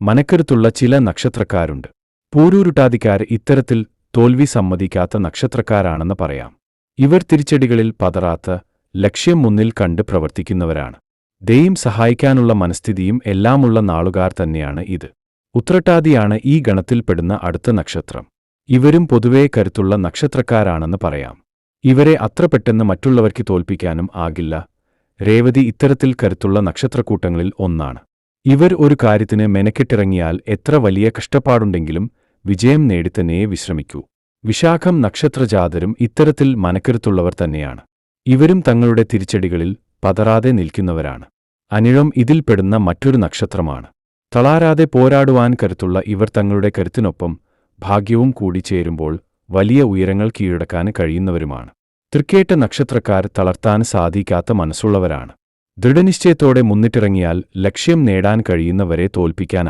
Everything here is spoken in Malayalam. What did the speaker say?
മനക്കരുത്തുള്ള ചില നക്ഷത്രക്കാരുണ്ട്. പൂരൂരുട്ടാതിക്കാർ ഇത്തരത്തിൽ തോൽവി സമ്മതിക്കാത്ത നക്ഷത്രക്കാരാണെന്ന് പറയാം. ഇവർ തിരിച്ചടികളിൽ പതറാത്ത, ലക്ഷ്യം മുന്നിൽ കണ്ട് പ്രവർത്തിക്കുന്നവരാണ്. ദൈവം സഹായിക്കാനുള്ള മനസ്ഥിതിയും എല്ലാമുള്ള നാളുകാർ തന്നെയാണ് ഇത്. ഉത്രട്ടാതിയാണ് ഈ ഗണത്തിൽപ്പെടുന്ന അടുത്ത നക്ഷത്രം. ഇവരും പൊതുവേ കരുത്തുള്ള നക്ഷത്രക്കാരാണെന്ന് പറയാം. ഇവരെ അത്ര പെട്ടെന്ന് മറ്റുള്ളവർക്ക് തോൽപ്പിക്കാനും ആകില്ല. രേവതി ഇത്തരത്തിൽ കരുത്തുള്ള നക്ഷത്രക്കൂട്ടങ്ങളിൽ ഒന്നാണ്. ഇവർ ഒരു കാര്യത്തിന് മെനക്കെട്ടിറങ്ങിയാൽ എത്ര വലിയ കഷ്ടപ്പാടുണ്ടെങ്കിലും വിജയം നേടിത്തന്നെ വിശ്രമിക്കൂ. വിശാഖം നക്ഷത്രജാതരും ഇത്തരത്തിൽ മനക്കരുത്തുള്ളവർ തന്നെയാണ്. ഇവരും തങ്ങളുടെ തിരിച്ചടികളിൽ പതറാതെ നിൽക്കുന്നവരാണ്. അനിഴം ഇതിൽപ്പെടുന്ന മറ്റൊരു നക്ഷത്രമാണ്. തളരാതെ പോരാടുവാൻ കരുത്തുള്ള ഇവർ തങ്ങളുടെ കരുത്തിനൊപ്പം ഭാഗ്യവും കൂടി ചേരുമ്പോൾ വലിയ ഉയരങ്ങൾ കീഴടക്കാൻ കഴിയുന്നവരുമാണ്. തൃക്കേട്ട നക്ഷത്രക്കാർ തളർത്താൻ സാധിക്കാത്ത മനസ്സുള്ളവരാണ്. ദൃഢനിശ്ചയത്തോടെ മുന്നിട്ടിറങ്ങിയാൽ ലക്ഷ്യം നേടാൻ കഴിയുന്നവരെ തോൽപ്പിക്കാൻ